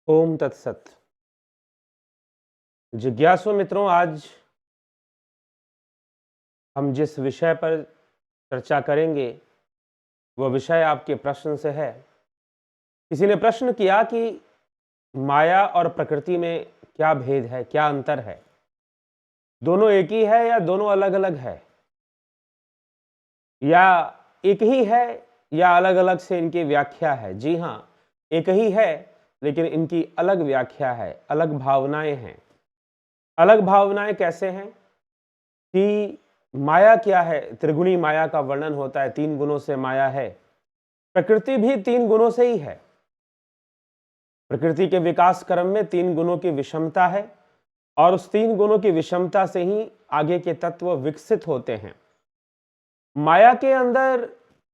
ओम तत्सत। जिज्ञासु मित्रों, आज हम जिस विषय पर चर्चा करेंगे वह विषय आपके प्रश्न से है। किसी ने प्रश्न किया कि माया और प्रकृति में क्या भेद है, क्या अंतर है? दोनों एक ही है या दोनों अलग अलग है, या एक ही है या अलग अलग से इनकी व्याख्या है? जी हाँ, एक ही है, लेकिन इनकी अलग व्याख्या है, अलग भावनाएं हैं। अलग भावनाएं कैसे हैं कि माया क्या है? त्रिगुणी माया का वर्णन होता है, 3 गुणों से माया है। प्रकृति भी 3 गुणों से ही है। प्रकृति के विकास क्रम में 3 गुणों की विषमता है और उस 3 गुणों की विषमता से ही आगे के तत्व विकसित होते हैं। माया के अंदर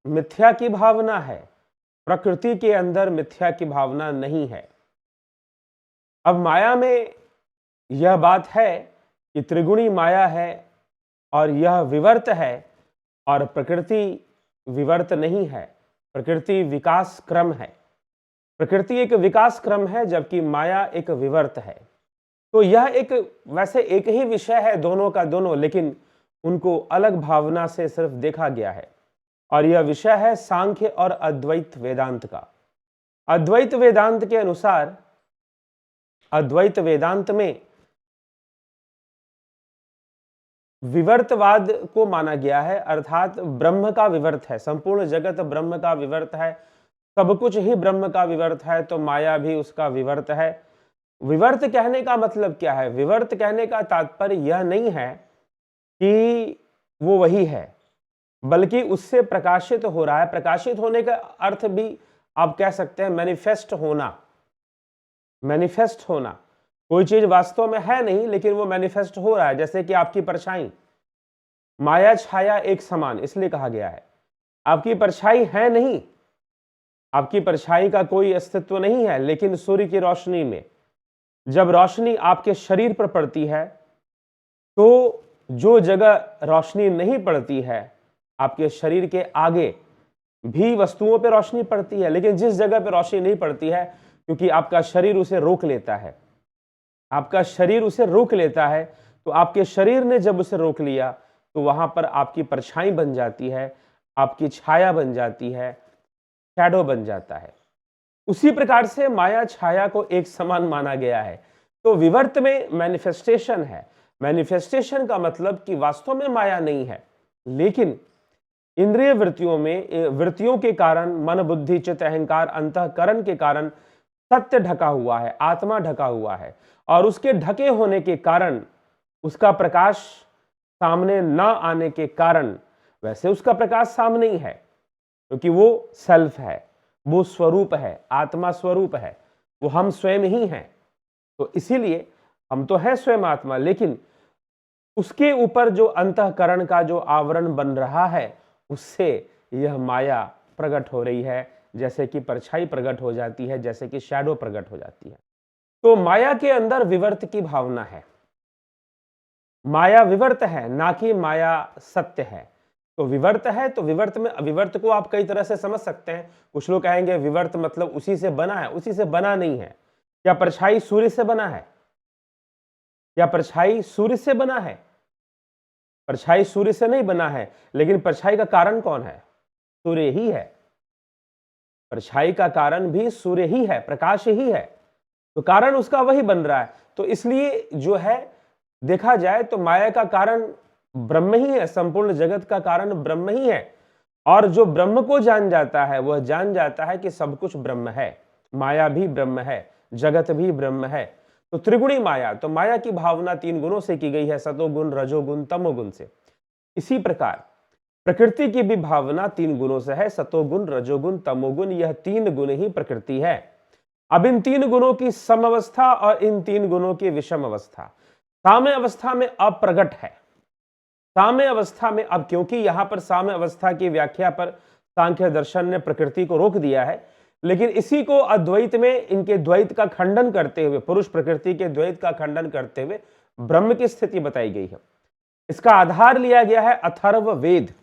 मिथ्या की भावना है, प्रकृति के अंदर मिथ्या की भावना नहीं है। अब माया में यह बात है कि त्रिगुणी माया है और यह विवर्त है, और प्रकृति विवर्त नहीं है। प्रकृति विकास क्रम है। प्रकृति एक विकास क्रम है, जबकि माया एक विवर्त है। तो यह एक वैसे एक ही विषय है दोनों का दोनों, लेकिन उनको अलग भावना से सिर्फ देखा गया है। और यह विषय है सांख्य और अद्वैत वेदांत का। अद्वैत वेदांत के अनुसार, अद्वैत वेदांत में विवर्तवाद को माना गया है, अर्थात ब्रह्म का विवर्त है, संपूर्ण जगत ब्रह्म का विवर्त है, सब कुछ ही ब्रह्म का विवर्त है, तो माया भी उसका विवर्त है। विवर्त कहने का मतलब क्या है? विवर्त कहने का तात्पर्य यह नहीं है कि वो वही है, बल्कि उससे प्रकाशित हो रहा है। प्रकाशित होने का अर्थ भी आप कह सकते हैं मैनिफेस्ट होना। मैनिफेस्ट होना, कोई चीज वास्तव में है नहीं, लेकिन वो मैनिफेस्ट हो रहा है। जैसे कि आपकी परछाई, माया छाया एक समान इसलिए कहा गया है। आपकी परछाई है नहीं, आपकी परछाई का कोई अस्तित्व नहीं है, लेकिन सूर्य की रोशनी में जब रोशनी आपके शरीर पर पड़ती है, तो जो जगह रोशनी नहीं पड़ती है, आपके शरीर के आगे भी वस्तुओं पर रोशनी पड़ती है, लेकिन जिस जगह पर रोशनी नहीं पड़ती है, क्योंकि आपका शरीर उसे रोक लेता है, आपका शरीर उसे रोक लेता है, तो आपके शरीर ने जब उसे रोक लिया, तो वहां पर आपकी परछाई बन जाती है, आपकी छाया बन जाती है, शैडो बन जाता है। उसी प्रकार से माया छाया को एक समान माना गया है। तो विवर्त में मैनिफेस्टेशन है। मैनिफेस्टेशन का मतलब कि वास्तव में माया नहीं है, लेकिन इंद्रिय वृत्तियों में, वृत्तियों के कारण, मन बुद्धि चित्त अहंकार अंतःकरण के कारण सत्य ढका हुआ है, आत्मा ढका हुआ है, और उसके ढके होने के कारण, उसका प्रकाश सामने न आने के कारण, वैसे उसका प्रकाश सामने ही है, क्योंकि वो सेल्फ है, वो स्वरूप है, आत्मा स्वरूप है, वो हम स्वयं ही हैं। तो इसीलिए हम तो हैं स्वयं आत्मा, लेकिन उसके ऊपर जो अंतःकरण का जो आवरण बन रहा है, उससे यह माया प्रकट हो रही है, जैसे कि परछाई प्रकट हो जाती है, जैसे कि शैडो प्रकट हो जाती है। तो माया के अंदर विवर्त की भावना है। माया विवर्त है, ना कि माया सत्य है। तो विवर्त है, तो विवर्त में, विवर्त को आप कई तरह से समझ सकते हैं। कुछ लोग कहेंगे विवर्त मतलब उसी से बना है। उसी से बना नहीं है। क्या परछाई सूर्य से बना है? क्या परछाई सूर्य से बना है? परछाई सूर्य से नहीं बना है, लेकिन परछाई का कारण कौन है? सूर्य ही है। परछाई का कारण भी सूर्य ही है, प्रकाश ही है, तो कारण उसका वही बन रहा है। तो इसलिए जो है, देखा जाए तो माया का कारण ब्रह्म ही है, संपूर्ण जगत का कारण ब्रह्म ही है। और जो ब्रह्म को जान जाता है, वह जान जाता है कि सब कुछ ब्रह्म है, माया भी ब्रह्म है, जगत भी ब्रह्म है। तो त्रिगुणी माया, तो माया की भावना 3 गुणों से की गई है, सतोगुण, रजोगुण, तमोगुण से। इसी प्रकार प्रकृति की भी भावना 3 गुणों से है, सतोगुण, रजोगुण, तमोगुण। यह 3 गुण ही प्रकृति है। अब इन 3 गुणों की समअवस्था और इन 3 गुणों की विषम अवस्था, साम्य अवस्था में अप्रगट है। साम्य अवस्था में, अब क्योंकि यहां पर साम्य अवस्था की व्याख्या पर सांख्य दर्शन ने प्रकृति को रोक दिया है, लेकिन इसी को अद्वैत में इनके द्वैत का खंडन करते हुए, पुरुष प्रकृति के द्वैत का खंडन करते हुए ब्रह्म की स्थिति बताई गई है। इसका आधार लिया गया है अथर्व वेद।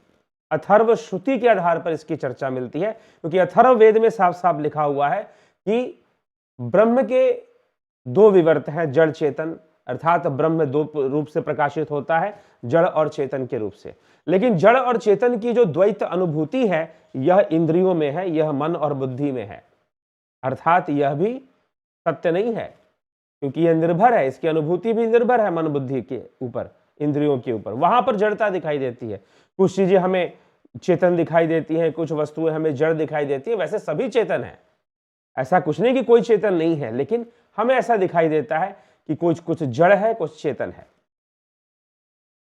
अथर्व श्रुति के आधार पर इसकी चर्चा मिलती है, क्योंकि अथर्व वेद में साफ साफ लिखा हुआ है कि ब्रह्म के दो विवर्त हैं, जड़ चेतन, अर्थात ब्रह्म दो रूप से प्रकाशित होता है, जड़ और चेतन के रूप से। लेकिन जड़ और चेतन की जो द्वैत अनुभूति है यह इंद्रियों में है, यह मन और बुद्धि में है। अर्थात यह भी सत्य नहीं है, क्योंकि यह निर्भर है, इसकी अनुभूति भी निर्भर है मन बुद्धि के ऊपर, इंद्रियों के ऊपर। वहां पर जड़ता दिखाई देती है, कुछ चीजें हमें चेतन दिखाई देती हैं, कुछ वस्तुएं हमें जड़ दिखाई देती है। वैसे सभी चेतन है, ऐसा कुछ नहीं कि कोई चेतन नहीं है, लेकिन हमें ऐसा दिखाई देता है कि कुछ जड़ है, कुछ चेतन है,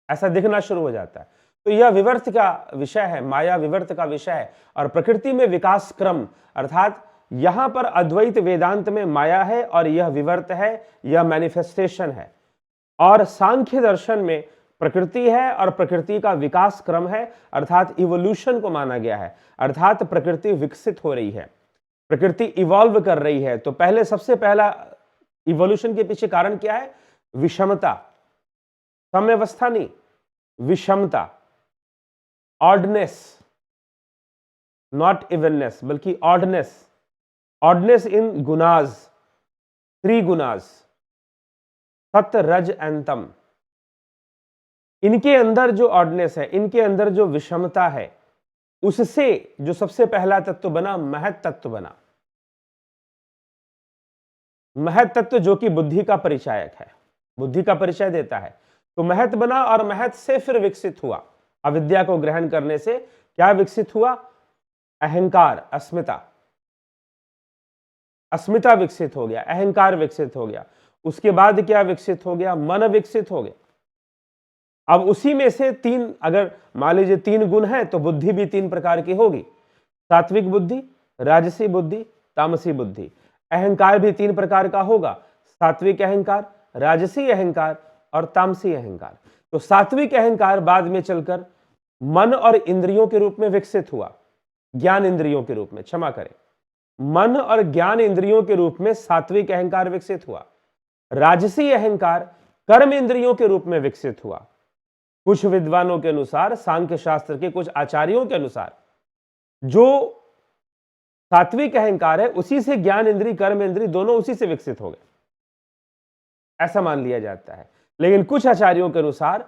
ऐसा दिखना शुरू हो जाता है। तो यह विवर्त का विषय है, माया विवर्त का विषय है। और प्रकृति में विकास क्रम, अर्थात यहां पर अद्वैत वेदांत में माया है और यह विवर्त है, यह मैनिफेस्टेशन है। और सांख्य दर्शन में प्रकृति है और प्रकृति का विकास क्रम है, अर्थात इवोल्यूशन को माना गया है। अर्थात प्रकृति विकसित हो रही है, प्रकृति इवॉल्व कर रही है। तो पहले, सबसे पहला इवोल्यूशन के पीछे कारण क्या है? विषमता, साम्यावस्था नहीं, विषमता, ऑडनेस, नॉट इवननेस बल्कि ऑडनेस, ऑडनेस इन गुनाज, थ्री गुनाज, सत्य रज एंड तम। इनके अंदर जो ऑडनेस है, इनके अंदर जो विषमता है, उससे जो सबसे पहला तत्व बना, महत तत्व बना। महत तत्व जो कि बुद्धि का परिचायक है, बुद्धि का परिचय देता है। तो महत बना और महत से फिर विकसित हुआ, अविद्या को ग्रहण करने से क्या विकसित हुआ? अहंकार, अस्मिता, अस्मिता विकसित हो गया, अहंकार विकसित हो गया। उसके बाद क्या विकसित हो गया? मन विकसित हो गया। अब उसी में से तीन, अगर मान लीजिए तीन गुण है तो बुद्धि भी तीन प्रकार की होगी, सात्विक बुद्धि, राजसी बुद्धि, तामसी बुद्धि। अहंकार भी तीन प्रकार का होगा, सात्विक अहंकार, राजसी अहंकार और तामसी अहंकार। तो सात्विक अहंकार बाद में चलकर मन और इंद्रियों के रूप में विकसित हुआ, ज्ञान इंद्रियों के रूप में, क्षमा करें, मन और ज्ञान इंद्रियों के रूप में सात्विक अहंकार विकसित हुआ। राजसी अहंकार कर्म इंद्रियों के रूप में विकसित हुआ। कुछ विद्वानों के अनुसार, सांख्य शास्त्र के कुछ आचार्यों के अनुसार, जो सात्विक अहंकार है उसी से ज्ञान इंद्री, कर्म इंद्री दोनों उसी से विकसित हो गए, ऐसा मान लिया जाता है। लेकिन कुछ आचार्यों के अनुसार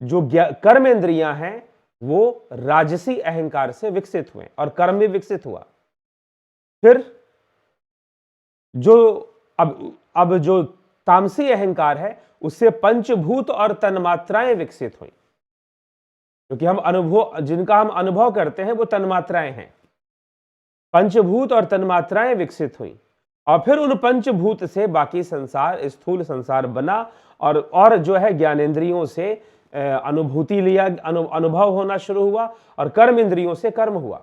जो कर्म इंद्रियां हैं वो राजसी अहंकार से विकसित हुए और कर्म भी विकसित हुआ। फिर जो अब जो तामसी अहंकार है उससे पंचभूत और तन्मात्राएं विकसित हुई, क्योंकि हम अनुभव, जिनका हम अनुभव करते हैं वो तन्मात्राएं हैं। पंचभूत और तन्मात्राएं विकसित हुई और फिर उन पंचभूत से बाकी संसार, स्थूल संसार बना और जो है ज्ञानेंद्रियों से अनुभूति लिया, अनुभव होना शुरू हुआ और कर्म इंद्रियों से कर्म हुआ।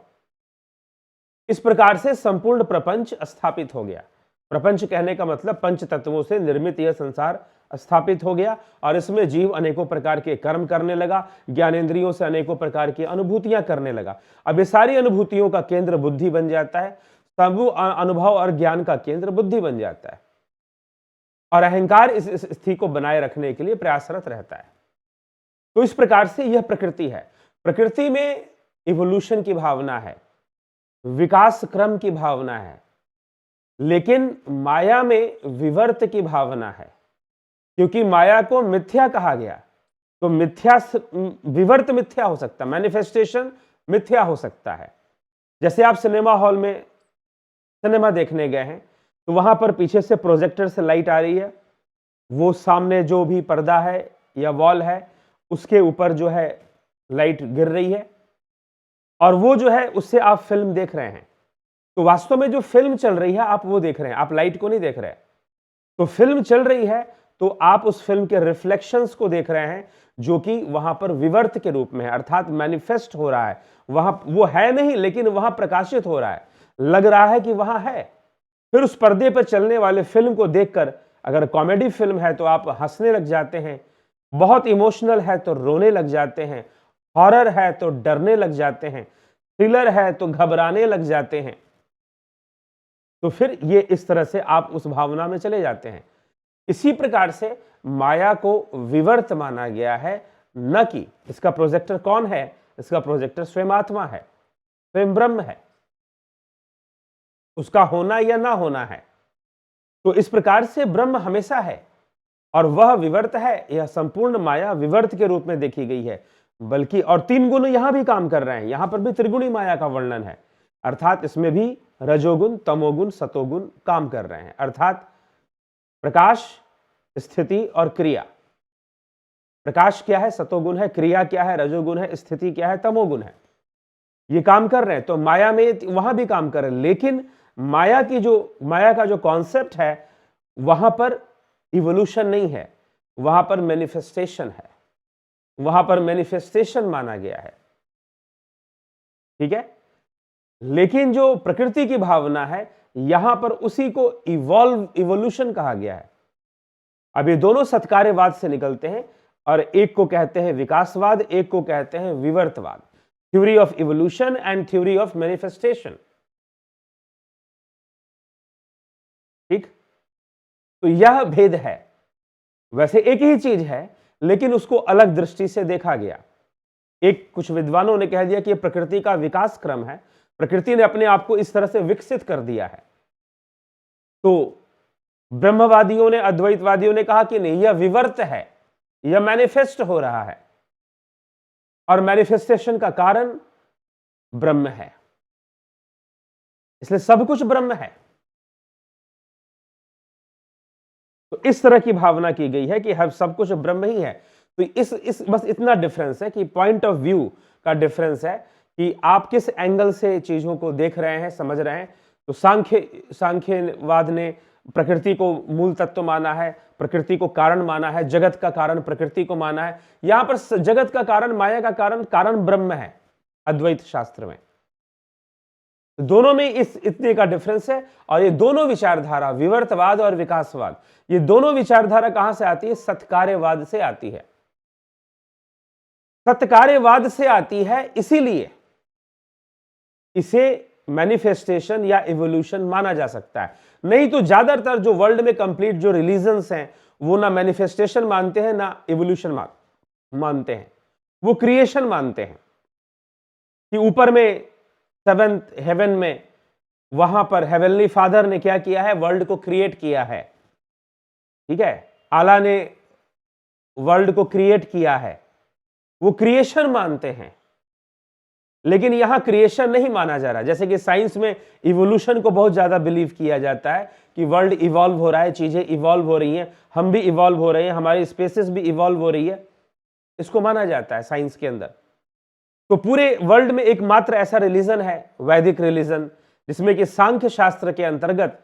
इस प्रकार से संपूर्ण प्रपंच स्थापित हो गया। प्रपंच कहने का मतलब पंच तत्वों से निर्मित यह संसार स्थापित हो गया और इसमें जीव अनेकों प्रकार के कर्म करने लगा, ज्ञानेंद्रियों से अनेकों प्रकार की अनुभूतियां करने लगा। अब ये सारी अनुभूतियों का केंद्र बुद्धि बन जाता है, सब अनुभव और ज्ञान का केंद्र बुद्धि बन जाता है और अहंकार इस स्थिति को बनाए रखने के लिए प्रयासरत रहता है। तो इस प्रकार से यह प्रकृति है। प्रकृति में इवोल्यूशन की भावना है, विकास क्रम की भावना है, लेकिन माया में विवर्त की भावना है, क्योंकि माया को मिथ्या कहा गया। तो मिथ्या, विवर्त मिथ्या हो सकता है, मैनिफेस्टेशन मिथ्या हो सकता है। जैसे आप सिनेमा हॉल में सिनेमा देखने गए हैं तो वहां पर पीछे से प्रोजेक्टर से लाइट आ रही है, वो सामने जो भी पर्दा है या वॉल है उसके ऊपर जो है लाइट गिर रही है और वो जो है उससे आप फिल्म देख रहे हैं। तो वास्तव में जो फिल्म चल रही है आप वो देख रहे हैं, आप लाइट को नहीं देख रहे। तो फिल्म चल रही है तो आप उस फिल्म के रिफ्लेक्शंस को देख रहे हैं, जो कि वहां पर विवर्त के रूप में है, अर्थात मैनिफेस्ट हो रहा है। वहां वो है नहीं लेकिन वहां प्रकाशित हो रहा है, लग रहा है कि वहां है। फिर उस पर्दे पर चलने वाले फिल्म को देखकर, अगर कॉमेडी फिल्म है तो आप हंसने लग जाते हैं, बहुत इमोशनल है तो रोने लग जाते हैं, हॉरर है तो डरने लग जाते हैं, थ्रिलर है तो घबराने लग जाते हैं। तो फिर ये इस तरह से आप उस भावना में चले जाते हैं। इसी प्रकार से माया को विवर्त माना गया है, न कि इसका प्रोजेक्टर कौन है, इसका प्रोजेक्टर स्वयं आत्मा है, स्वयं ब्रह्म है। उसका होना या ना होना है, तो इस प्रकार से ब्रह्म हमेशा है और वह विवर्त है। यह संपूर्ण माया विवर्त के रूप में देखी गई है। बल्कि और तीन गुण यहां भी काम कर रहे हैं, यहां पर भी त्रिगुणी माया का वर्णन है, अर्थात इसमें भी रजोगुण, तमोगुण, सतोगुण काम कर रहे हैं। अर्थात प्रकाश, स्थिति और क्रिया। प्रकाश क्या है? सतोगुण है। क्रिया क्या है? रजोगुण है। स्थिति क्या है? तमोगुण है। ये काम कर रहे हैं। तो माया में वहां भी काम कर रहे हैं, लेकिन माया का जो कॉन्सेप्ट है वहां पर इवोल्यूशन नहीं है, वहां पर मैनिफेस्टेशन है, वहां पर मैनिफेस्टेशन माना गया है। ठीक है। लेकिन जो प्रकृति की भावना है यहां पर उसी को इवोल्यूशन कहा गया है। अब ये दोनों सत्कार्यवाद से निकलते हैं और एक को कहते हैं विकासवाद, एक को कहते हैं विवर्तवाद, theory of evolution and theory of manifestation. ठीक। तो यह भेद है। वैसे एक ही चीज है लेकिन उसको अलग दृष्टि से देखा गया। कुछ विद्वानों ने कह दिया कि यह प्रकृति का विकास क्रम है, प्रकृति ने अपने आप को इस तरह से विकसित कर दिया है। तो ब्रह्मवादियों ने, अद्वैतवादियों ने कहा कि नहीं, यह विवर्त है, यह मैनिफेस्ट हो रहा है और मैनिफेस्टेशन का कारण ब्रह्म है, इसलिए सब कुछ ब्रह्म है। तो इस तरह की भावना की गई है कि हर सब कुछ ब्रह्म ही है। तो इस बस इतना डिफरेंस है कि पॉइंट ऑफ व्यू का डिफरेंस है कि आप किस एंगल से चीजों को देख रहे हैं, समझ रहे हैं। तो सांख्यवाद ने प्रकृति को मूल तत्व माना है, प्रकृति को कारण माना है, जगत का कारण प्रकृति को माना है। यहां पर जगत का कारण, माया का कारण ब्रह्म है अद्वैत शास्त्र में। दोनों में इतने का डिफरेंस है। और ये दोनों विचारधारा, विवर्तवाद और विकासवाद, ये दोनों विचारधारा कहां से आती है? सत्कार्यवाद से आती है। सत्कार्यवाद से आती है, इसीलिए इसे मैनिफेस्टेशन या इवोल्यूशन माना जा सकता है। नहीं तो ज्यादातर जो वर्ल्ड में कंप्लीट जो रिलीजन्स हैं वो ना मैनिफेस्टेशन मानते हैं ना इवोल्यूशन मानते हैं, वो क्रिएशन मानते हैं कि ऊपर में सेवेंथ हेवन में, वहां पर हेवनली फादर ने क्या किया है? वर्ल्ड को क्रिएट किया है। ठीक है। आला ने वर्ल्ड को क्रिएट किया है, वो क्रिएशन मानते हैं। लेकिन यहां क्रिएशन नहीं माना जा रहा। जैसे कि साइंस में इवोल्यूशन को बहुत ज्यादा बिलीव किया जाता है कि वर्ल्ड इवॉल्व हो रहा है, चीजें इवॉल्व हो रही हैं, हम भी इवॉल्व हो रहे हैं, हमारी स्पेसिस भी इवॉल्व हो रही है, इसको माना जाता है साइंस के अंदर। तो पूरे वर्ल्ड में एकमात्र ऐसा रिलीजन है वैदिक रिलीजन, जिसमें कि सांख्य शास्त्र के अंतर्गत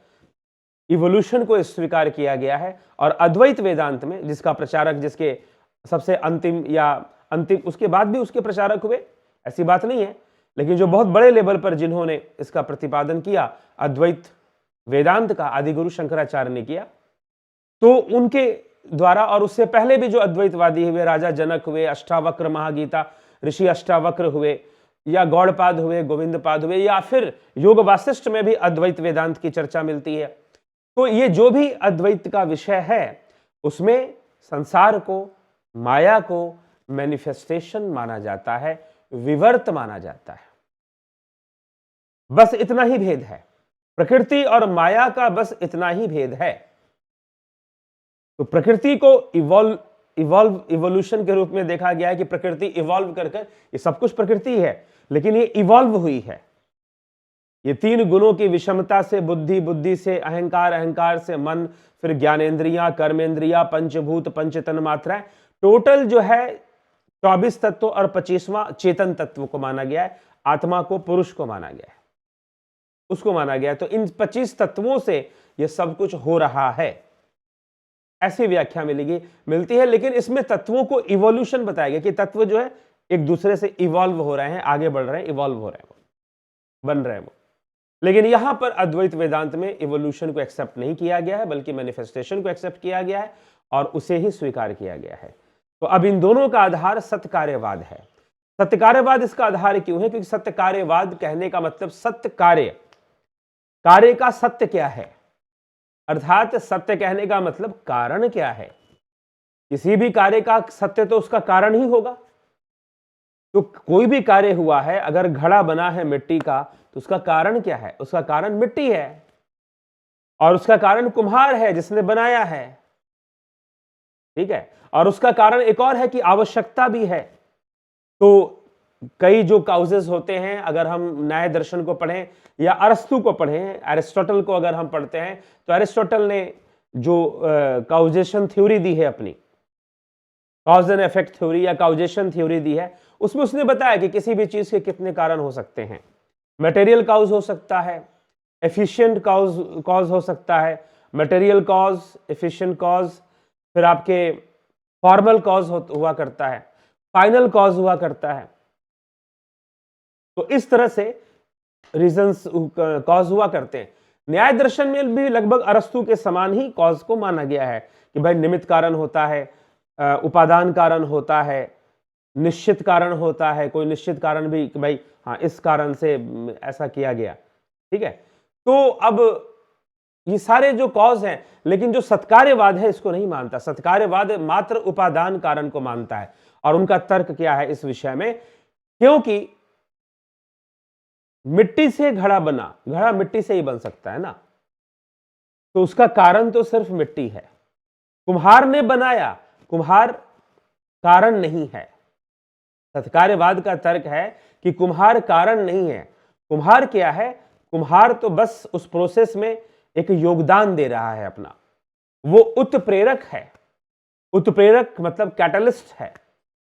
इवोल्यूशन को स्वीकार किया गया है। और अद्वैत वेदांत में जिसका प्रचारक, जिसके सबसे अंतिम उसके बाद भी उसके प्रचारक हुए, ऐसी बात नहीं है, लेकिन जो बहुत बड़े लेवल पर जिन्होंने इसका प्रतिपादन किया, अद्वैत वेदांत का आदिगुरु शंकराचार्य ने किया। तो उनके द्वारा, और उससे पहले भी जो अद्वैतवादी हुए, राजा जनक हुए, अष्टावक्र महागीता ऋषि अष्टावक्र हुए, या गौड़पाद हुए, गोविंदपाद हुए, या फिर योग वासिष्ठ में भी अद्वैत वेदांत की चर्चा मिलती है। तो ये जो भी अद्वैत का विषय है उसमें संसार को, माया को मैनिफेस्टेशन माना जाता है, विवर्त माना जाता है। बस इतना ही भेद है, प्रकृति और माया का बस इतना ही भेद है। तो प्रकृति को इवोल्यूशन के रूप में देखा गया है कि प्रकृति इवॉल्व कर ये सब कुछ प्रकृति है, लेकिन ये इवॉल्व हुई है। ये तीन गुणों की विषमता से बुद्धि, बुद्धि से अहंकार, अहंकार से मन, फिर ज्ञानेन्द्रियां, कर्मेंद्रियां, पंचभूत, पंच तन्मात्राएं, टोटल जो है 24 तत्व और 25वां चेतन तत्व को माना गया है। आत्मा को, पुरुष को माना गया है, उसको माना गया है। तो इन 25 तत्वों से यह सब कुछ हो रहा है, ऐसी व्याख्या मिलती है। लेकिन इसमें तत्वों को इवोल्यूशन बताया गया कि तत्व जो है एक दूसरे से इवॉल्व हो रहे हैं, आगे बढ़ रहे हैं, इवॉल्व हो रहे हैं, बन रहे हैं वो। लेकिन यहां पर अद्वैत वेदांत में इवोल्यूशन को एक्सेप्ट नहीं किया गया है, बल्कि मैनिफेस्टेशन को एक्सेप्ट किया गया है और उसे ही स्वीकार किया गया है। तो अब इन दोनों का आधार सत्यकार्यवाद है। सत्यकार्यवाद इसका आधार क्यों है? क्योंकि सत्यकार्यवाद कहने का मतलब सत्य कार्य, कार्य का सत्य क्या है, अर्थात सत्य कहने का मतलब कारण क्या है। किसी भी कार्य का सत्य तो उसका कारण ही होगा। तो कोई भी कार्य हुआ है, अगर घड़ा बना है मिट्टी का, तो उसका कारण क्या है? उसका कारण मिट्टी है। और उसका कारण कुम्हार है जिसने बनाया है, ठीक है। और उसका कारण एक और है कि आवश्यकता भी है। तो कई जो काउजेस होते हैं, अगर हम न्याय दर्शन को पढ़ें या अरस्तु को पढ़ें, एरिस्टोटल को अगर हम पढ़ते हैं, तो एरिस्टोटल ने जो काउजेशन थ्योरी दी है अपनी, कॉज एंड इफेक्ट थ्योरी या काउजेशन थ्योरी दी है, उसमें उसने बताया कि किसी भी चीज के कितने कारण हो सकते हैं। मटेरियल कॉज हो सकता है, एफिशिएंट कॉज हो सकता है, मटेरियल कॉज, एफिशिएंट कॉज, फिर आपके फॉर्मल कॉज हुआ करता है, फाइनल कॉज हुआ करता है। तो इस तरह से रीजंस कॉज हुआ करते हैं। न्याय दर्शन में भी लगभग अरस्तु के समान ही कॉज को माना गया है कि भाई निमित्त कारण होता है, उपादान कारण होता है, निश्चित कारण होता है, कोई निश्चित कारण भी कि भाई हाँ इस कारण से ऐसा किया गया, ठीक है। तो अब ये सारे जो कॉज हैं, लेकिन जो सत्कार्यवाद है इसको नहीं मानता। सत्कार्यवाद मात्र उपादान कारण को मानता है। और उनका तर्क क्या है इस विषय में, क्योंकि मिट्टी से घड़ा बना, घड़ा मिट्टी से ही बन सकता है ना, तो उसका कारण तो सिर्फ मिट्टी है। कुम्हार ने बनाया, कुम्हार कारण नहीं है। सत्कार्यवाद का तर्क है कि कुम्हार कारण नहीं है। कुम्हार क्या है? कुम्हार तो बस उस प्रोसेस में एक योगदान दे रहा है अपना, वो उत्प्रेरक है। उत्प्रेरक मतलब कैटलिस्ट है।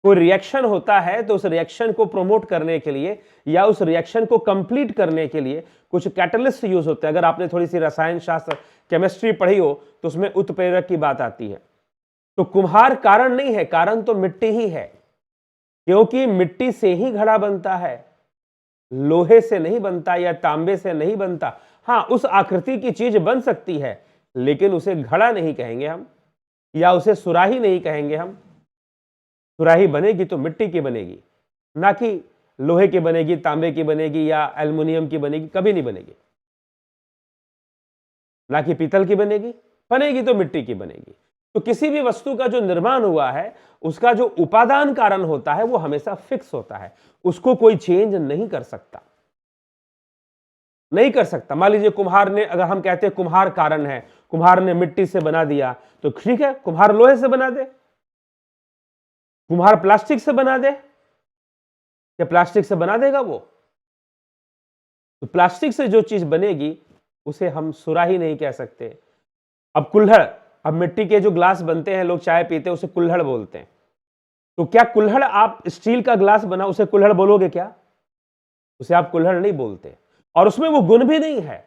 कोई रिएक्शन होता है तो उस रिएक्शन को प्रमोट करने के लिए या उस रिएक्शन को कंप्लीट करने के लिए कुछ कैटलिस्ट यूज होते हैं। अगर आपने थोड़ी सी रसायन शास्त्र, केमिस्ट्री पढ़ी हो तो उसमें उत्प्रेरक की बात आती है। तो कुम्हार कारण नहीं है, कारण तो मिट्टी ही है, क्योंकि मिट्टी से ही घड़ा बनता है, लोहे से नहीं बनता या तांबे से नहीं बनता। हां, उस आकृति की चीज बन सकती है, लेकिन उसे घड़ा नहीं कहेंगे हम, या उसे सुराही नहीं कहेंगे हम। सुराही बनेगी तो मिट्टी की बनेगी, ना कि लोहे की बनेगी, तांबे की बनेगी या एल्युमिनियम की बनेगी, कभी नहीं बनेगी। ना कि पीतल की बनेगी, बनेगी तो मिट्टी की बनेगी। तो किसी भी वस्तु का जो निर्माण हुआ है, उसका जो उपादान कारण होता है वो हमेशा फिक्स होता है, उसको कोई चेंज नहीं कर सकता, नहीं कर सकता। मान लीजिए कुम्हार ने, अगर हम कहते हैं कुम्हार कारण है, कुम्हार ने मिट्टी से बना दिया, तो ठीक है, कुम्हार लोहे से बना दे, कुम्हार प्लास्टिक से बना दे, क्या प्लास्टिक से बना देगा वो? तो प्लास्टिक से जो चीज बनेगी उसे हम सुराही नहीं कह सकते। अब कुल्हड़, अब मिट्टी के जो ग्लास बनते हैं, लोग चाय पीते हैं, उसे कुल्हड़ बोलते हैं। तो क्या कुल्हड़, आप स्टील का ग्लास बना उसे कुल्हड़ बोलोगे क्या? उसे आप कुल्हड़ नहीं बोलते, और उसमें वो गुण भी नहीं है।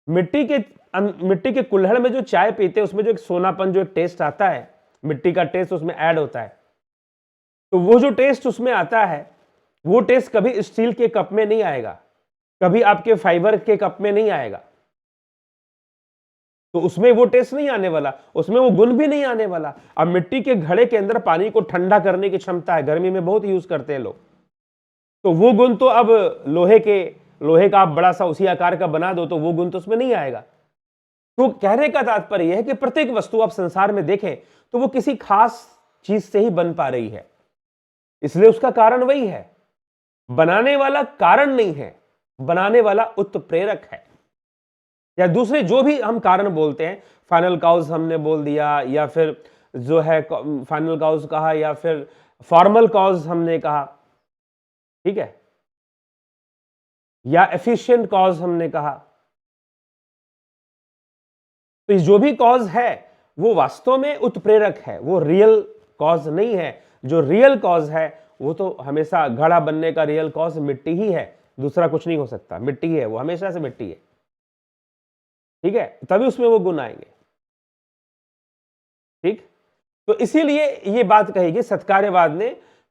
मिट्टी के कुल्हड़ में जो चाय पीते हैं उसमें जो एक सोनापन, जो एक टेस्ट आता है, मिट्टी का टेस्ट उसमें ऐड होता है। तो वो जो टेस्ट उसमें आता है, वो टेस्ट कभी स्टील के कप में नहीं आएगा, कभी आपके फाइबर के कप में नहीं आएगा। तो उसमें वो टेस्ट नहीं आने वाला, उसमें वो गुण भी नहीं आने वाला। अब मिट्टी के घड़े के अंदर पानी को ठंडा करने की क्षमता है, गर्मी में बहुत यूज करते हैं लोग, तो वो गुण तो अब लोहे का आप बड़ा सा उसी आकार का बना दो तो वो गुण तो उसमें नहीं आएगा। तो कहने का तात्पर्य यह है कि प्रत्येक वस्तु आप संसार में देखें तो वो किसी खास चीज से ही बन पा रही है, इसलिए उसका कारण वही है। बनाने वाला कारण नहीं है, बनाने वाला उत्प्रेरक है। या दूसरे जो भी हम कारण बोलते हैं, फाइनल कॉज हमने बोल दिया, या फिर जो है फाइनल कॉज कहा, या फिर फॉर्मल कॉज हमने कहा, ठीक है, या एफिशिएंट कॉज हमने कहा। तो जो भी कॉज है वो वास्तव में उत्प्रेरक है, वो रियल कॉज नहीं है। जो रियल कॉज है वो तो हमेशा, घड़ा बनने का रियल कॉज मिट्टी ही है, दूसरा कुछ नहीं हो सकता, मिट्टी ही है, वो हमेशा से मिट्टी है, ठीक है, तभी उसमें वो गुण आएंगे, ठीक। तो इसीलिए ये बात कहेगी, सत्कार्यवाद ने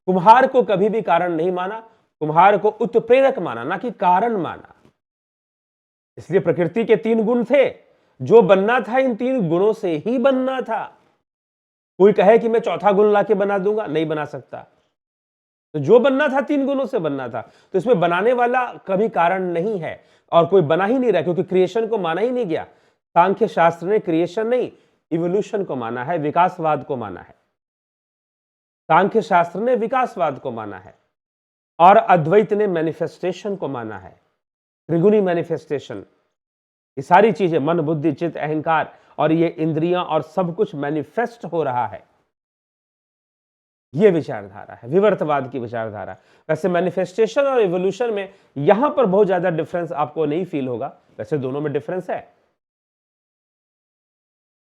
कुम्हार को कभी भी कारण नहीं माना, कुम्हार को उत्प्रेरक माना, ना कि कारण माना। इसलिए प्रकृति के 3 गुण थे, जो बनना था इन 3 गुणों से ही बनना था। कोई कहे कि मैं चौथा गुण लाके बना दूंगा, नहीं बना सकता। तो जो बनना था 3 गुणों से बनना था, तो इसमें बनाने वाला कभी कारण नहीं है, और कोई बना ही नहीं रहा, क्योंकि क्रिएशन को माना ही नहीं गया। सांख्य शास्त्र ने क्रिएशन नहीं, इवोल्यूशन को माना है, विकासवाद को माना है। सांख्य शास्त्र ने विकासवाद को माना है, और अद्वैत ने मैनिफेस्टेशन को माना है, त्रिगुणी मैनिफेस्टेशन। ये सारी चीजें मन बुद्धि चित्त अहंकार और ये इंद्रियां और सब कुछ मैनिफेस्ट हो रहा है, ये विचारधारा है विवर्तवाद की विचारधारा। वैसे मैनिफेस्टेशन और इवोल्यूशन में यहां पर बहुत ज्यादा डिफरेंस आपको नहीं फील होगा, वैसे दोनों में डिफरेंस है,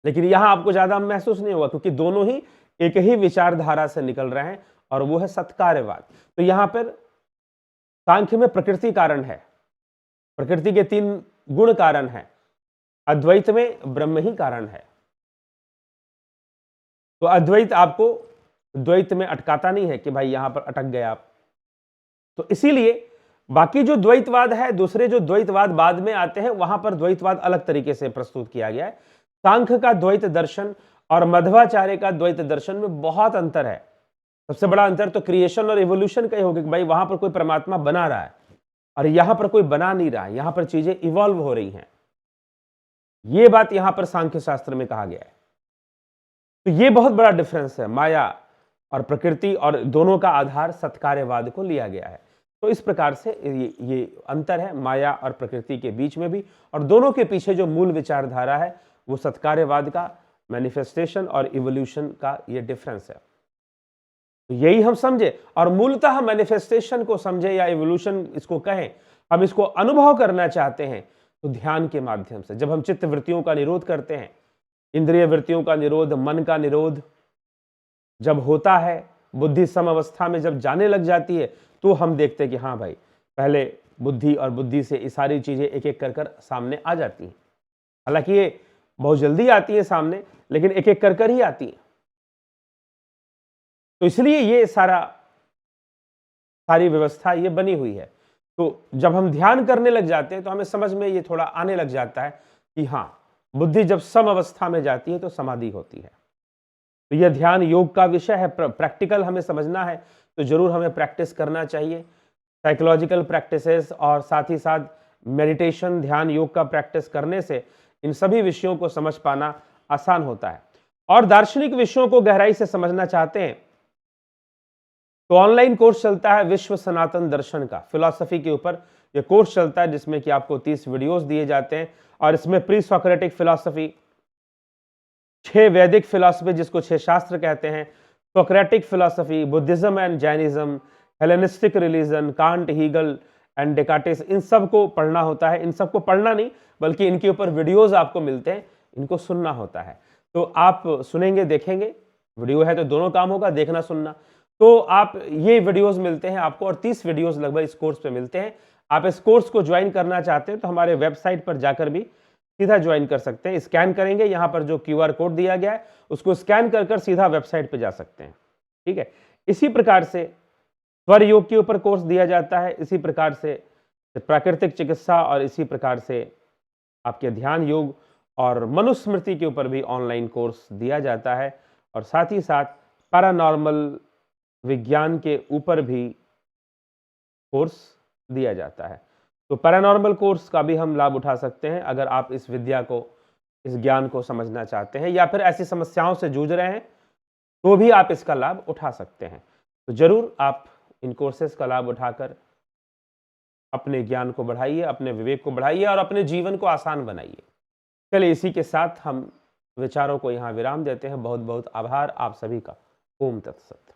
लेकिन यहां आपको ज्यादा महसूस नहीं होगा क्योंकि दोनों ही एक ही विचारधारा से निकल रहे हैं और वो है सत्कार्यवाद। तो यहां पर सांख्य में प्रकृति कारण है, प्रकृति के 3 गुण कारण है, अद्वैत में ब्रह्म ही कारण है। तो अद्वैत आपको द्वैत में अटकाता नहीं है कि भाई यहां पर अटक गए आप। तो इसीलिए बाकी जो द्वैतवाद है, दूसरे जो द्वैतवाद बाद में आते हैं, वहां पर द्वैतवाद अलग तरीके से प्रस्तुत किया गया है। सांख्य का द्वैत दर्शन और मध्वाचार्य का द्वैत दर्शन में बहुत अंतर है। सबसे बड़ा अंतर तो क्रिएशन और इवोल्यूशन का ही होगा कि भाई वहां पर कोई परमात्मा बना रहा है और यहां पर कोई बना नहीं रहा है, यहां पर चीजें इवॉल्व हो रही हैं। यह बात यहां पर सांख्य शास्त्र में कहा गया है। तो यह बहुत बड़ा डिफरेंस है, माया और प्रकृति, और दोनों का आधार सत्कार्यवाद को लिया गया है। तो इस प्रकार से ये अंतर है माया और प्रकृति के बीच में भी, और दोनों के पीछे जो मूल विचारधारा है वो सत्कार्यवाद का, मैनिफेस्टेशन और इवोल्यूशन का ये डिफरेंस है। तो यही हम समझे, और मूलतः मैनिफेस्टेशन को समझे या इवोल्यूशन इसको कहें, हम इसको अनुभव करना चाहते हैं तो ध्यान के माध्यम से। जब हम चित्त वृत्तियों का निरोध करते हैं, इंद्रिय वृत्तियों का निरोध, मन का निरोध जब होता है, बुद्धि सम अवस्था में जब जाने लग जाती है, तो हम देखते हैं कि हाँ भाई, पहले बुद्धि और बुद्धि से ये सारी चीजें एक एक कर सामने आ जाती हैं। हालांकि ये बहुत जल्दी आती है सामने, लेकिन एक एक कर ही आती है। तो इसलिए ये सारी व्यवस्था ये बनी हुई है। तो जब हम ध्यान करने लग जाते हैं तो हमें समझ में ये थोड़ा आने लग जाता है कि हाँ, बुद्धि जब सम अवस्था में जाती है तो समाधि होती है। तो यह ध्यान योग का विषय है, प्रैक्टिकल हमें समझना है तो जरूर हमें प्रैक्टिस करना चाहिए। साइकोलॉजिकल प्रैक्टिसेस और साथ ही साथ मेडिटेशन, ध्यान, योग का प्रैक्टिस करने से इन सभी विषयों को समझ पाना आसान होता है। और दार्शनिक विषयों को गहराई से समझना चाहते हैं तो ऑनलाइन कोर्स चलता है विश्व सनातन दर्शन का, फिलॉसफी के ऊपर यह कोर्स चलता है, जिसमें कि आपको 30 वीडियोस दिए जाते हैं। और इसमें प्री सोक्रेटिक फिलॉसफी, 6 वैदिक फिलॉसफी जिसको 6 शास्त्र कहते हैं, Socratic philosophy, Buddhism and Jainism, Hellenistic religion, Kant, Hegel and Descartes, इन सब को पढ़ना होता है। इन सबको पढ़ना नहीं बल्कि इनके ऊपर वीडियोस आपको मिलते हैं, इनको सुनना होता है। तो आप सुनेंगे, देखेंगे, वीडियो है तो दोनों काम होगा, देखना सुनना। तो आप ये वीडियोस मिलते हैं आपको, और 30 वीडियोस लगभग इस कोर्स पे मिलते हैं। आप इस कोर्स को ज्वाइन करना चाहते हैं तो हमारे वेबसाइट पर जाकर भी सीधा ज्वाइन कर सकते हैं। स्कैन करेंगे, यहाँ पर जो QR कोड दिया गया है उसको स्कैन कर सीधा वेबसाइट पे जा सकते हैं। ठीक है, इसी प्रकार से स्वर योग के ऊपर कोर्स दिया जाता है, इसी प्रकार से प्राकृतिक चिकित्सा, और इसी प्रकार से आपके ध्यान योग और मनुस्मृति के ऊपर भी ऑनलाइन कोर्स दिया जाता है। और साथ ही साथ पैरानॉर्मल विज्ञान के ऊपर भी कोर्स दिया जाता है। तो पैरानॉर्मल कोर्स का भी हम लाभ उठा सकते हैं अगर आप इस विद्या को, इस ज्ञान को समझना चाहते हैं, या फिर ऐसी समस्याओं से जूझ रहे हैं तो भी आप इसका लाभ उठा सकते हैं। तो जरूर आप इन कोर्सेज का लाभ उठाकर अपने ज्ञान को बढ़ाइए, अपने विवेक को बढ़ाइए और अपने जीवन को आसान बनाइए। चलिए, इसी के साथ हम विचारों को यहाँ विराम देते हैं। बहुत बहुत आभार आप सभी का। ओम तत्सत।